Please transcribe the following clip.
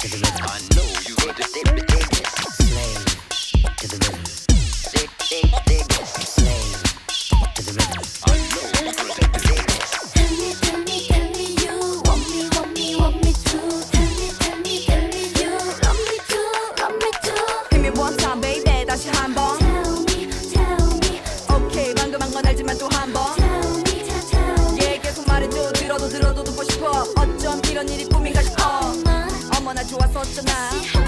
to the rhythm. I know you heard this. Slave to the rhythm. Slave to the rhythm. I know you heard this. Tell me, you want me to. Tell me, you love me too. Hit me one time, baby. 다시 한 번. Tell me, 오케이, 방금 한 건 알지만 또 한 번. tell me. 예, 계속 말해줘. 들어도 듣고 싶어. 어쩜 이런 일이 꿈인가 싶어. 어머나 좋았었잖아.